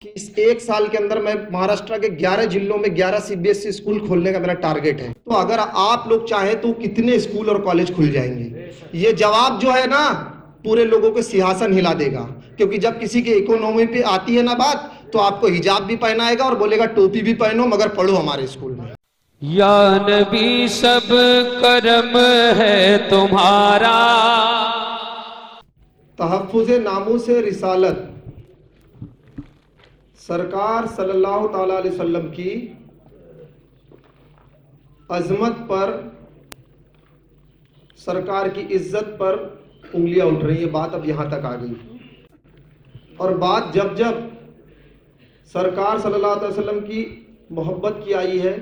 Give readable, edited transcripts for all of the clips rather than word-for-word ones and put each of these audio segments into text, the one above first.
कि इस एक साल के अंदर मैं महाराष्ट्र के 11 जिलों में 11 सीबीएसई स्कूल खोलने का मेरा टारगेट है। तो अगर आप लोग चाहें तो कितने स्कूल और कॉलेज खुल जाएंगे? ये जवाब जो है ना पूरे लोगों के सिंहासन हिला देगा, क्योंकि जब किसी की इकोनॉमी पे आती है ना बात, तो आपको हिजाब भी पहनाएगा और बोलेगा टोपी भी पहनो मगर पढ़ो हमारे स्कूल में। या नबी सब करम है तुम्हारा। तहफ़्फ़ुज़े नामूसे रिसालत सरकार सल्लल्लाहु ताला अलैहि वसल्लम की अजमत पर, सरकार की इज्जत पर उंगलियां उठ रही है। बात अब यहां तक आ गई। और बात जब जब सरकार सल्लल्लाहु अलैहि वसल्लम की मोहब्बत की आई है,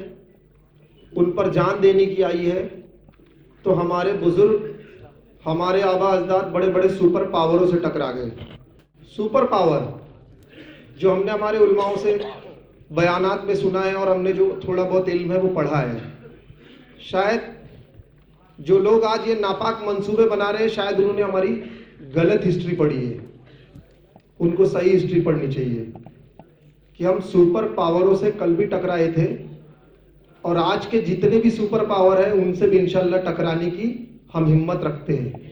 उन पर जान देने की आई है, तो हमारे बुजुर्ग, हमारे आबा अजदाद बड़े बड़े सुपर पावरों से टकरा गए। सुपर पावर जो हमने हमारे उलमाओं से बयानात में सुना है और हमने जो थोड़ा बहुत इल्म है वो पढ़ा है। शायद जो लोग आज ये नापाक मंसूबे बना रहे हैं, शायद उन्होंने हमारी गलत हिस्ट्री पढ़ी है। उनको सही हिस्ट्री पढ़नी चाहिए कि हम सुपर पावरों से कल भी टकराए थे और आज के जितने भी सुपर पावर है उनसे भी इंशाल्लाह टकराने की हम हिम्मत रखते हैं।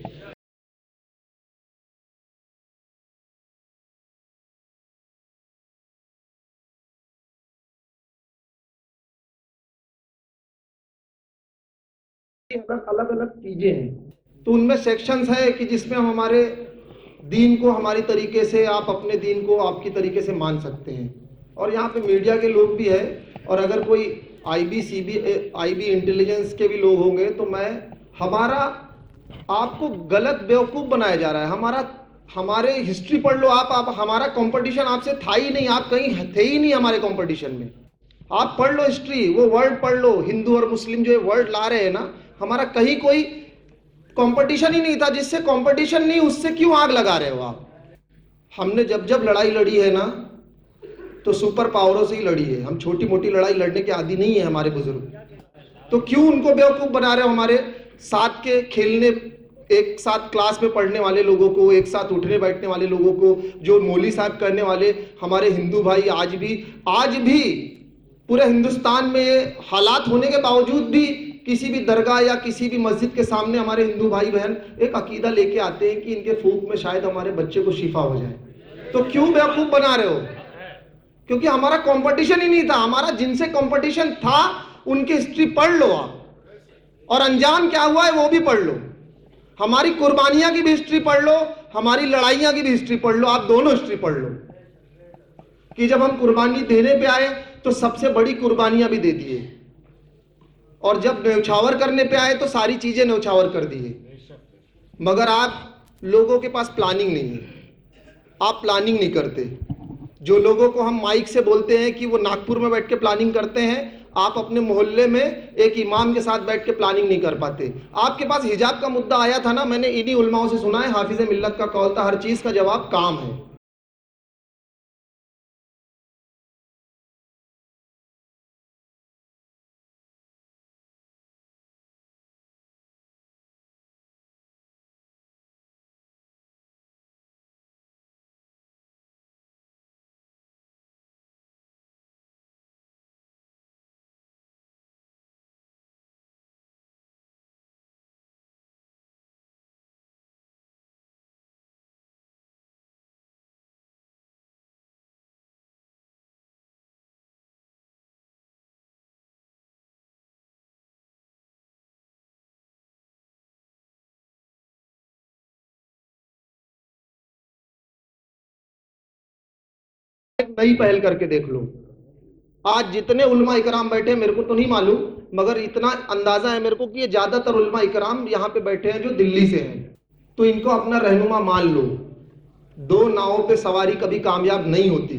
अलग अलग चीजें हैं, तो उनमें सेक्शंस है कि जिसमें हम हमारे दीन को हमारी तरीके से, आप अपने दीन को आपकी तरीके से मान सकते हैं। और यहाँ पे मीडिया के लोग भी है, और अगर कोई आईबी इंटेलिजेंस के भी लोग होंगे तो हमारा आपको गलत बेवकूफ़ बनाया जा रहा है। हमारे हिस्ट्री पढ़ लो आप हमारा कंपटीशन आपसे था ही नहीं, आप कहीं थे ही नहीं हमारे कंपटीशन में। आप पढ़ लो हिस्ट्री, वो वर्ड पढ़ लो, हिंदू और मुस्लिम जो वर्ड ला रहे हैं ना, हमारा कहीं कोई कंपटीशन ही नहीं था। जिससे कंपटीशन नहीं उससे क्यों आग लगा रहे हो आप? हमने जब जब लड़ाई लड़ी है ना तो सुपर पावरों से ही लड़ी है। हम छोटी मोटी लड़ाई लड़ने के आदी नहीं है हमारे बुजुर्ग। तो क्यों उनको बेवकूफ़ बना रहे हो? हमारे साथ के खेलने, एक साथ क्लास में पढ़ने वाले लोगों को, एक साथ उठने बैठने वाले लोगों को, जो मौली साहब करने वाले हमारे हिंदू भाई आज भी पूरे हिंदुस्तान में ये हालात होने के बावजूद भी किसी भी दरगाह या किसी भी मस्जिद के सामने हमारे हिंदू भाई बहन एक अकीदा लेके आते हैं कि इनके फूक में शायद हमारे बच्चे को शिफा हो जाए। तो क्यों बेवकूफ़ बना रहे हो? क्योंकि हमारा कंपटीशन ही नहीं था। हमारा जिनसे कंपटीशन था उनकी हिस्ट्री पढ़ लो आप, और अंजाम क्या हुआ है वो भी पढ़ लो। हमारी कुर्बानियां की भी हिस्ट्री पढ़ लो, हमारी लड़ाइयां की भी हिस्ट्री पढ़ लो। आप दोनों हिस्ट्री पढ़ लो कि जब हम कुर्बानी देने पे आए तो सबसे बड़ी कुर्बानियां भी दे दिए, और जब न्यौछावर करने पे आए तो सारी चीजें न्यौछावर कर दिए। मगर आप लोगों के पास प्लानिंग नहीं है, आप प्लानिंग नहीं करते। जो लोगों को हम माइक से बोलते हैं कि वो नागपुर में बैठ के प्लानिंग करते हैं, आप अपने मोहल्ले में एक इमाम के साथ बैठ के प्लानिंग नहीं कर पाते। आपके पास हिजाब का मुद्दा आया था ना, मैंने इन्हीं उलमाओं से सुना है, हाफिज मिल्लत का कौल था, हर चीज का जवाब काम है। एक नई पहल करके देख लो। आज जितने उलमा इकराम बैठे, मेरे को तो नहीं मालूम, मगर इतना अंदाजा है मेरे को कि ये ज्यादातर उलमा इकराम यहाँ पे बैठे हैं जो दिल्ली से हैं। तो इनको अपना रहनुमा मान लो। दो नावों पे सवारी कभी कामयाब नहीं होती।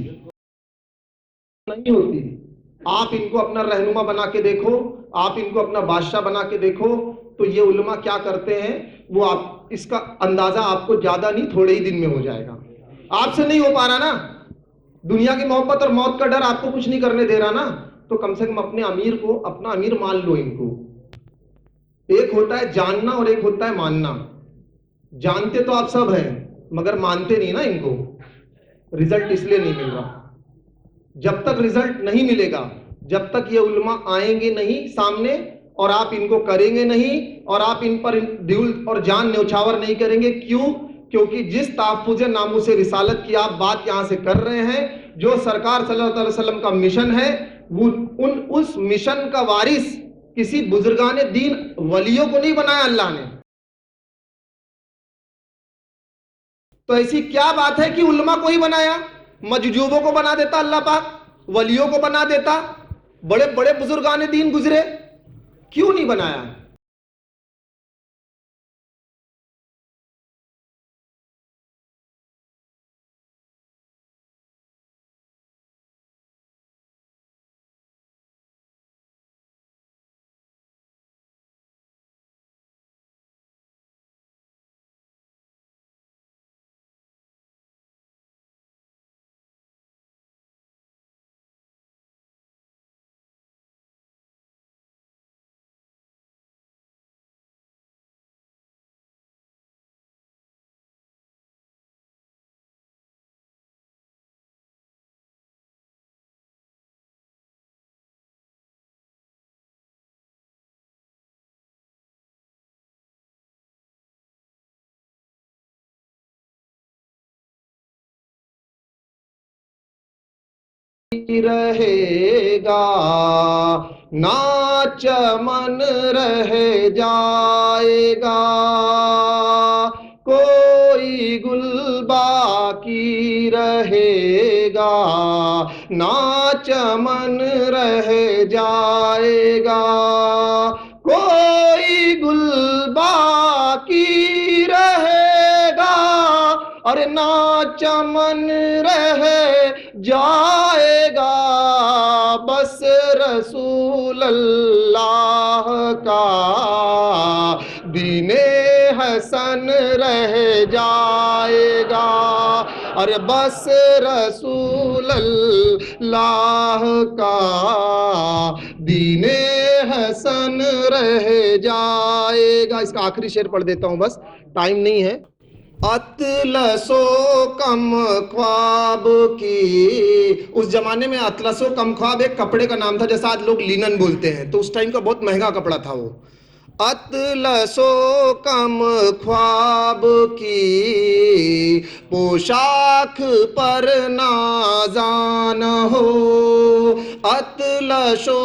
आप इनको अपना रहनुमा बना के देखो, आप इनको अपना बादशाह बना के देखो, तो ये उलमा क्या करते हैं वो आप इसका अंदाजा आपको ज्यादा नहीं थोड़े ही दिन में हो जाएगा। आपसे नहीं हो पा रहा ना, दुनिया की मोहब्बत और मौत का डर आपको कुछ नहीं करने दे रहा ना, तो कम से कम अपने अमीर को अपना अमीर मान लो। इनको एक होता है जानना और एक होता है मानना। जानते तो आप सब हैं मगर मानते नहीं ना, इनको रिजल्ट इसलिए नहीं मिल रहा। जब तक रिजल्ट नहीं मिलेगा, जब तक ये उलमा आएंगे नहीं सामने और आप इनको करेंगे नहीं और आप इन पर दिल और जान न्यौछावर नहीं करेंगे। क्यों? क्योंकि जिस ताफ़ुज़ नामूस रिसालत की आप बात यहाँ से कर रहे हैं, जो सरकार सल्लल्लाहु अलैहि वसल्लम का मिशन है, वो उस मिशन का वारिस किसी बुजुर्गाने दीन वलियों को नहीं बनाया अल्लाह ने। तो ऐसी क्या बात है कि उलमा को ही बनाया? मजजूबों को बना देता अल्लाह पाक, वलियों को बना देता, बड़े बड़े बुजुर्गाने दीन गुजरे, क्यों नहीं बनाया? रहेगा ना चमन रह जाएगा, कोई गुल बाकी रहेगा ना चमन रह जाएगा, कोई गुल बाकी रहेगा और ना चमन रह जाएगा, बस रसूल अल्लाह का दीने हसन रह जाएगा, अरे बस रसूल अल्लाह का दीने हसन रह जाएगा। इसका आखिरी शेर पढ़ देता हूं, बस टाइम नहीं है। अतलसो कम ख्वाब की, उस जमाने में अतलसो कम ख्वाब एक कपड़े का नाम था, जैसा आज लोग लिनन बोलते हैं, तो उस टाइम का बहुत महंगा कपड़ा था वो। अतलसो कम ख्वाब की पोशाक पर नाजान हो, अतलसो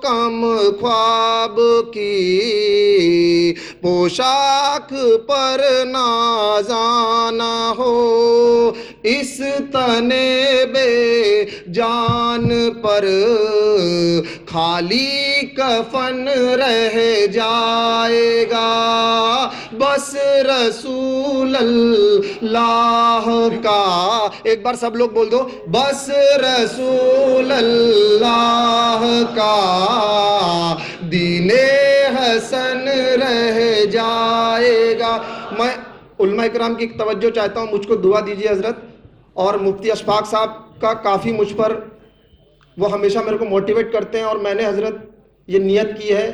कम ख्वाब की पोशाक पर नाजाना हो, इस तने बे जान पर खाली कफन रह जाएगा, बस रसूल अल्लाह का, एक बार सब लोग बोल दो, बस रसूल अल्लाह का दीने हसन रह जाएगा। मैं उलमा इकराम की तवज्जो चाहता हूँ, मुझको दुआ दीजिए हज़रत, और मुफ्ती अशफाक साहब का काफ़ी मुझ पर, वो हमेशा मेरे को मोटिवेट करते हैं और मैंने हज़रत ये नियत की है